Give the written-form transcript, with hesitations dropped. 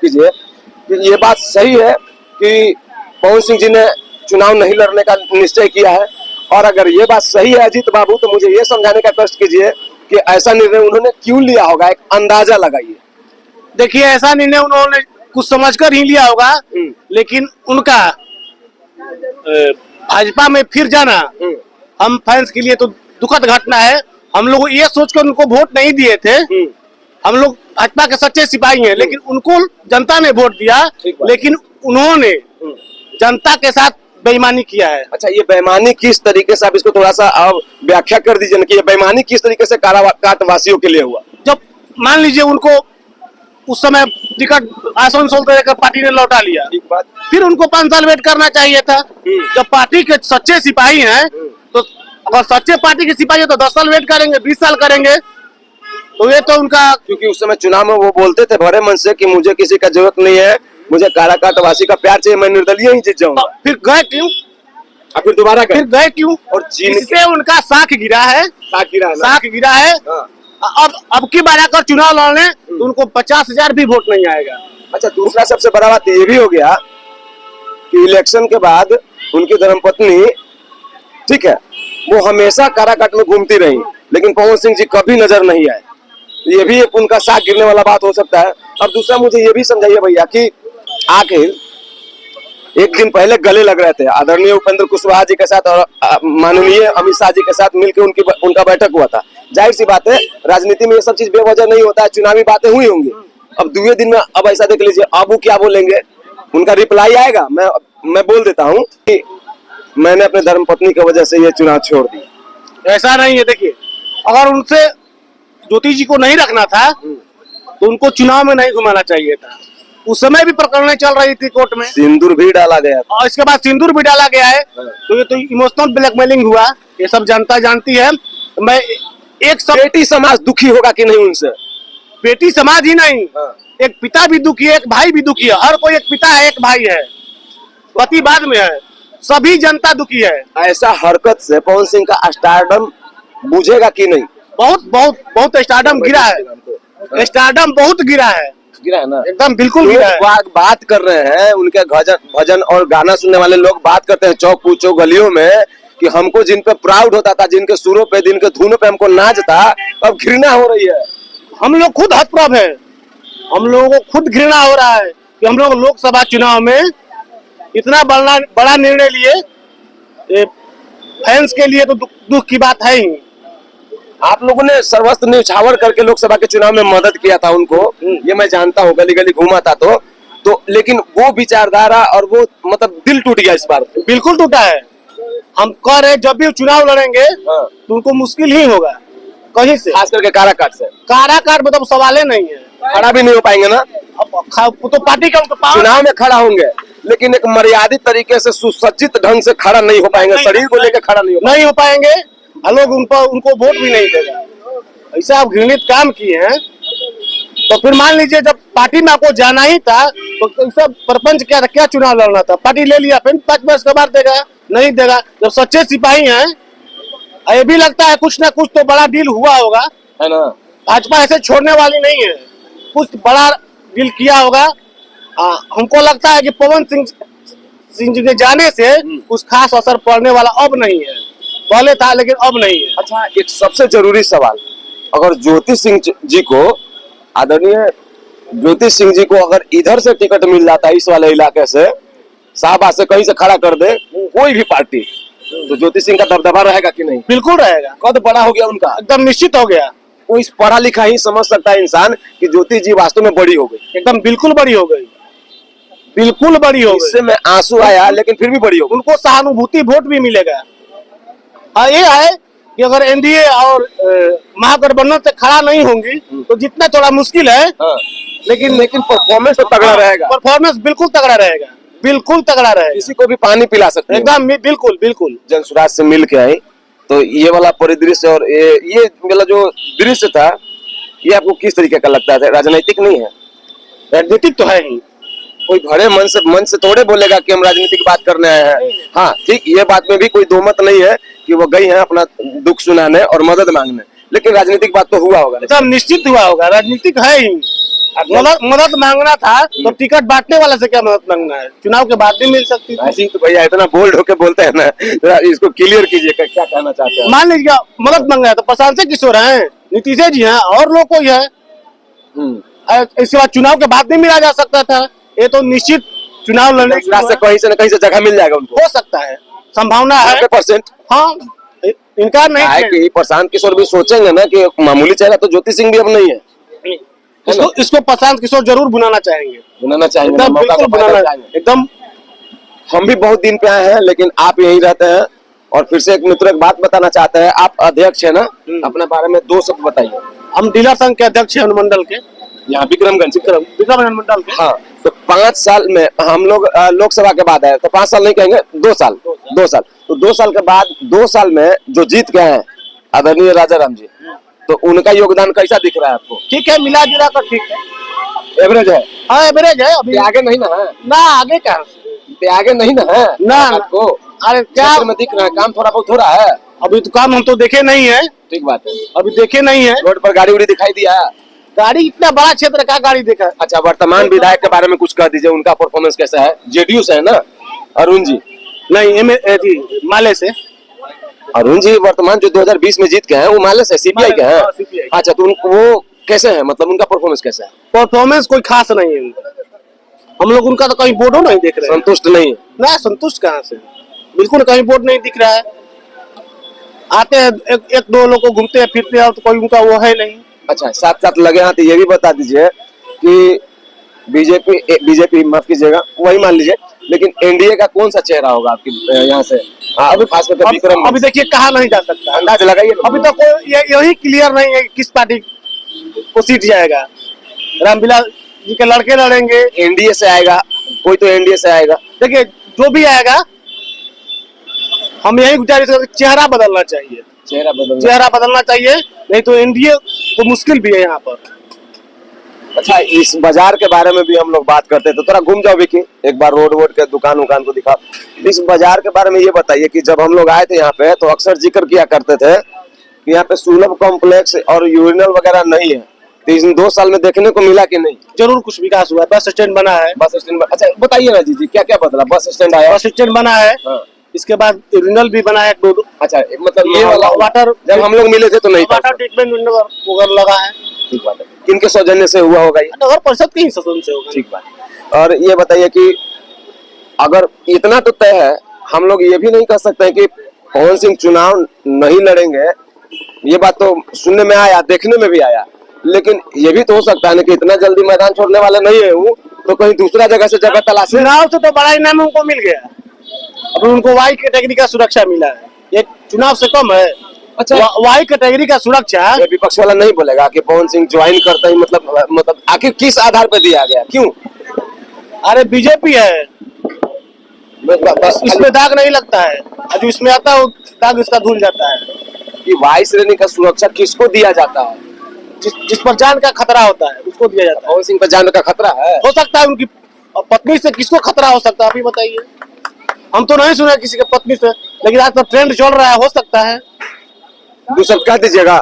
कीजिए कि ये बात सही है कि पवन सिंह जी ने चुनाव नहीं लड़ने का निश्चय किया है, और अगर ये बात सही है अजीत बाबू तो मुझे ये समझाने का कष्ट कीजिए कि ऐसा निर्णय उन्होंने क्यों लिया होगा, एक अंदाजा लगाइए। देखिए, ऐसा निर्णय उन्होंने कुछ समझकर ही लिया होगा, लेकिन उनका भाजपा में फिर जाना हम फैंस के लिए तो दुखद घटना है। हम लोग ये सोचकर उनको वोट नहीं दिए थे। हम लोग भाजपा के सच्चे सिपाही हैं, लेकिन उनको जनता ने वोट दिया, लेकिन उन्होंने जनता के साथ बेईमानी किया है। अच्छा, ये बेईमानी किस तरीके से, आप इसको थोड़ा सा आप व्याख्या कर दीजिए कि ये बेईमानी किस तरीके से काराकाट वासियों के लिए हुआ। जब मान लीजिए उनको उस समय टिकट आसनसोल देकर पार्टी ने लौटा लिया, फिर उनको 5 साल वेट करना चाहिए था। जब पार्टी के सच्चे सिपाही हैं तो अगर सच्चे पार्टी के सिपाही है तो 10 साल वेट करेंगे, 20 साल करेंगे, तो ये तो उनका, क्योंकि उस समय चुनाव में वो बोलते थे भरे मन से कि मुझे किसी का जरूरत नहीं है, मुझे काराकाट वासी का प्यार चाहिए, मैं निर्दलीय ही जीत जाऊंगा। फिर गए क्यों? फिर दोबारा गए क्यों? और जिससे उनका साख गिरा है, साख गिरा है। अब की बार आकर चुनाव लड़ने तो उनको 50,000 भी वोट नहीं आएगा। अच्छा, दूसरा सबसे बड़ा बात ये भी हो गया कि इलेक्शन के बाद उनकी धर्मपत्नी, ठीक है, वो हमेशा काराकाट में घूमती रही, लेकिन पवन सिंह जी कभी नजर नहीं आए। ये भी एक उनका साख गिरने वाला बात हो सकता है। अब दूसरा मुझे ये भी समझाइए भैया कि आखिर एक दिन पहले गले लग रहे थे आदरणीय उपेंद्र कुशवाहा जी के साथ और माननीय अमित शाह जी के साथ मिलकर उनका बैठक हुआ था। जाहिर सी बात है, राजनीति में ये सब चीज बेवजह नहीं होता है, चुनावी बातें हुई होंगी। अब दूसरे दिन में अब ऐसा देख लीजिए, अब वो क्या बोलेंगे, उनका रिप्लाई आएगा। मैं बोल देता हूँ कि मैंने अपने धर्मपत्नी की वजह से ये चुनाव छोड़ दिया। ऐसा नहीं है। देखिए, अगर उनसे ज्योति जी को नहीं रखना था तो उनको चुनाव में नहीं घुमाना चाहिए था। उस समय भी प्रकरण चल रही थी कोर्ट में, सिंदूर भी डाला गया और इसके बाद सिंदूर भी डाला गया है। तो ये तो इमोशनल ब्लैकमेलिंग हुआ, ये सब जनता जानती है। मैं एक बेटी समाज दुखी होगा कि नहीं उनसे? बेटी समाज ही नहीं, एक पिता भी दुखी है, एक भाई भी दुखी है। हर कोई एक पिता है, एक भाई है, पति बाद में है, सभी जनता दुखी है। ऐसा हरकत से पवन सिंह का स्टारडम बुझेगा कि नहीं? बहुत स्टारडम गिरा है, स्टारडम बहुत गिरा है ना, एकदम बिल्कुल गिरा है। बात कर रहे हैं उनके भजन और गाना सुनने वाले लोग बात करते हैं चौक पूछो गलियों में कि हमको जिन पे प्राउड होता था, जिनके सुरों पे, जिनके धुनों पे हमको नाच था, अब घृणा हो रही है। हम लोग खुद हतप्रभ है, हम लोगों को खुद घृणा हो रहा है कि हम लोग लोकसभा चुनाव में इतना बड़ा निर्णय लिए। फैंस के लिए तो दुख की बात है ही। आप लोगों ने सर्वस्त्र न्यौछावर करके लोकसभा के चुनाव में मदद किया था उनको, ये मैं जानता हूँ, गली गली घूमा था तो लेकिन वो विचारधारा और वो मतलब दिल टूट गया इस बार। बिल्कुल टूटा है। हम कह रहे हैं जब भी चुनाव लड़ेंगे तो उनको मुश्किल ही होगा कहीं से, खास करके काराकाट से। काराकाट में तो सवाल नहीं है, खड़ा भी नहीं हो पाएंगे ना। तो पार्टी का चुनाव में खड़ा होंगे, लेकिन एक मर्यादित तरीके से सुसज्जित ढंग से खड़ा नहीं हो पाएंगे, शरीर को लेकर खड़ा नहीं हो पाएंगे। लोग उनको वोट भी नहीं देगा। ऐसा आप घृणित काम किए हैं, तो फिर मान लीजिए जब पार्टी में आपको जाना ही था तो सब प्रपंच क्या चुनाव लड़ना था, पार्टी ले लिया, फिर 5 वर्ष के बाद देगा, नहीं देगा। जब सच्चे सिपाही हैं, ये भी लगता है कुछ ना कुछ तो बड़ा डील हुआ होगा, है ना। भाजपा ऐसे छोड़ने वाली नहीं है, कुछ बड़ा डील किया होगा। हमको लगता है कि पवन सिंह जी के जाने से कुछ खास असर पड़ने वाला अब नहीं है, पहले था लेकिन अब नहीं है। अच्छा, एक सबसे जरूरी सवाल, अगर ज्योति सिंह जी को, आदरणीय ज्योति सिंह जी को अगर इधर से टिकट मिल जाता है, इस वाले इलाके से, शाहबाद से कहीं से खड़ा कर दे कोई भी पार्टी, तो ज्योति सिंह का दबदबा रहेगा कि नहीं? बिल्कुल रहेगा। कद बड़ा हो गया उनका, एकदम निश्चित हो गया। कोई पढ़ा लिखा ही समझ सकता है इंसान कि ज्योति जी वास्तव में बड़ी हो गई, एकदम बिल्कुल बड़ी हो गई, बिल्कुल बड़ी हो गई। इससे में आंसू आया, लेकिन फिर भी बड़ी हो गई। उनको सहानुभूति वोट भी मिलेगा। ये है कि अगर एनडीए और महागठबंधन से खड़ा नहीं होंगी तो जितना थोड़ा मुश्किल है, लेकिन परफॉर्मेंस तो तगड़ा रहेगा। परफॉर्मेंस बिल्कुल तगड़ा रहेगा, बिल्कुल तगड़ा रहेगा। किसी को भी पानी पिला सकते हैं एकदम बिल्कुल। जन सुराज से मिल के आई तो ये वाला परिदृश्य और ये वाला जो दृश्य था, ये आपको किस तरीके का लगता है? राजनीतिक नहीं है? राजनीतिक तो है ही। कोई भरे मन से थोड़े बोलेगा कि हम राजनीति की बात करने आए हैं। हाँ ठीक, ये बात में भी कोई दो मत नहीं है कि वो गई है अपना दुख सुनाने और मदद मांगने, लेकिन राजनीतिक बात तो हुआ होगा। एकदम निश्चित हुआ होगा, राजनीतिक है ही। मदद मांगना था तो टिकट बांटने वाले से क्या मदद मांगना है? चुनाव के बाद भी मिल सकती थी। ऐसे ही तो भैया इतना बोल्ड होके बोलते हैं ना, जरा इसको क्लियर कीजिए क्या कहना चाहते हैं। मान लीजिए मदद मांगा है तो प्रशांत से किशोर हैं, नीतीश जी हैं और लोग कोई है। इसके बाद चुनाव के बाद नहीं मिला जा सकता था, ये तो निश्चित चुनाव लड़ने के से कहीं से न कहीं से जगह मिल जाएगा उनको, हो सकता है, संभावना है 100%। हाँ, इनकार नहीं है किया। कि प्रशांत किशोर भी सोचेंगे ना कि मामूली चेहरा तो ज्योति सिंह भी अब नहीं है। इसको प्रशांत किशोर जरूर बुलाना चाहेंगे, बुलाना चाहेंगे, एकदम मौका बिल्कुल को फायदा बुलाना उठाएंगे। एकदम। हम भी बहुत दिन पे आए हैं, लेकिन आप यहीं रहते हैं। और फिर से एक मित्र एक बात बताना चाहते हैं, आप अध्यक्ष है ना, अपने बारे में 2 शब्द बताइए। हम डीलर संघ के अध्यक्ष हैं अनुमंडल के, यहाँ विक्रमगंज विक्रम अनुमंडल के। हाँ, तो 5 साल में हम लोग लोकसभा के बाद आए, तो 5 साल नहीं कहेंगे, 2 साल। 2 साल, तो 2 साल के बाद 2 साल में जो जीत गए हैं आदरणीय राजा राम जी, तो उनका योगदान कैसा दिख रहा है आपको? ठीक है, मिला जुला कर ठीक है, एवरेज है। हाँ एवरेज है। अभी आगे नहीं ना है, ना आगे क्या आगे नहीं ना है ना आपको। अरे क्या क्षेत्र में दिख रहा है, काम थोड़ा बहुत हो रहा है। अभी तो काम हम तो देखे नहीं है, ठीक बात है। अभी देखे नहीं है। रोड पर गाड़ी उड़ी दिखाई दिया? गाड़ी इतना बड़ा क्षेत्र का गाड़ी देखा है। अच्छा, वर्तमान विधायक के बारे में कुछ कह दीजिए, उनका परफॉर्मेंस कैसा है? जेडीयू से है ना अरुण जी? नहीं माले से। अरुण जी वर्तमान जो 2020 में जीत गए हैं वो माले से, सीपीआई के हैं। हाँ, CPI। अच्छा, तो वो कैसे हैं, मतलब उनका परफॉर्मेंस कैसा है? परफॉर्मेंस कोई खास नहीं है उनका। हम लोग उनका तो कहीं बोर्डो नहीं देख रहे हैं। संतुष्ट नहीं? ना संतुष्ट कहाँ से, बिल्कुल कहीं बोर्ड नहीं दिख रहा है। आते हैं एक दो लोग को घूमते हैं फिरते हैं, तो कोई उनका वो है नहीं। अच्छा, साथ साथ लगे हाथ ये भी बता दीजिए कि बीजेपी माफ कीजिएगा, वही मान लीजिए, लेकिन एनडीए का कौन सा चेहरा होगा आपकी यहाँ से? अभी खास करके विक्रम, अभी देखिए कहा नहीं जा सकता, अंदाज लगाइए। अभी तक कोई यही क्लियर नहीं है कि किस पार्टी को सीट जाएगा। रामविलास जी के लड़के लड़ेंगे, एनडीए से आएगा कोई, तो एनडीए से आएगा। देखिए जो भी आएगा हम यही गुजारिश करेंगे, चेहरा बदलना चाहिए, चेहरा बदलना चाहिए, नहीं तो एनडीए को मुश्किल भी है यहाँ पर। अच्छा, इस बाजार के बारे में भी हम लोग बात करते थे, तो थोड़ा घूम जाओ विकी, एक बार रोड वोड के दुकान उकान को दिखाओ। इस बाजार के बारे में ये बताइए कि जब हम लोग आए थे यहाँ पे तो अक्सर जिक्र किया करते थे कि यहाँ पे सुलभ कॉम्प्लेक्स और यूरिनल वगैरह नहीं है, तो इन 2 साल में देखने को मिला कि नहीं? जरूर कुछ विकास हुआ है, बस स्टैंड बना है। बस स्टैंड, अच्छा बताइए ना जी क्या क्या बदला? बस स्टैंड आया, बस स्टैंड बना है, हाँ। इसके बाद यूरिनल भी बना है 2। अच्छा, मतलब ये वाला वाटर, जब हम लोग मिले थे तो नहीं था, वाटर ट्रीटमेंट वगैरह लगा है। ठीक बात है। किनके सौजन्य से हुआ होगा ये? नगर परिषद के ही शासन से होगा। ठीक बात। और ये बताइए कि अगर इतना तो तय है, हम लोग ये भी नहीं कह सकते कि पवन सिंह चुनाव नहीं लड़ेंगे, ये बात तो सुनने में आया, देखने में भी आया, लेकिन ये भी तो हो सकता है ना कि इतना जल्दी मैदान छोड़ने वाले नहीं है वो, तो कहीं दूसरा जगह से जगह तलाश। चुनाव से तो बड़ा इनाम उनको मिल गया, अब उनको वाई कैटेगरी का सुरक्षा मिला है, ये चुनाव से कम है। अच्छा, वाई कैटेगरी का सुरक्षा विपक्ष वाला नहीं बोलेगा कि पवन सिंह ज्वाइन करते ही मतलब आखिर किस आधार पर दिया गया, क्यों? अरे बीजेपी है, बस इसमें दाग नहीं लगता है, जो इसमें आता है वो दाग इसका धुल जाता है। कि वायु श्रेणी का सुरक्षा किसको दिया जाता है? जिस पर जान का खतरा होता है उसको दिया जाता है। पवन सिंह पर जान का खतरा है? हो सकता है उनकी पत्नी से किसको खतरा हो सकता है, अभी बताइए। हम तो नहीं सुना किसी के पत्नी से, लेकिन आज तो ट्रेंड चल रहा है, हो सकता है। 2 शब्द कह दीजिएगा।